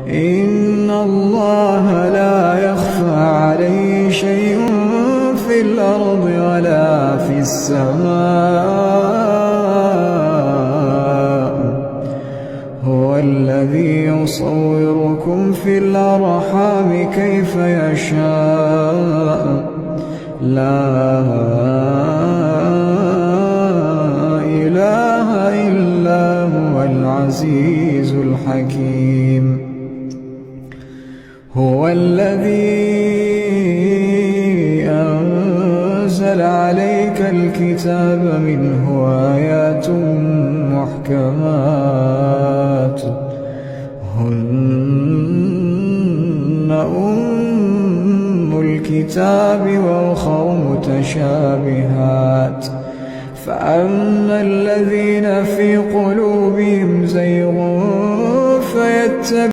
إن الله لا يخفى عليه شيء في الأرض ولا في السماء. هو الذي يصوركم في الأرحام كيف يشاء. لا إله إلا هو العزيز الحكيم. هو الذي أنزل عليك الكتاب منه آيات محكمات هن أم الكتاب وأخر متشابهات فأما الذين في قلوبهم زيغ فيتبعون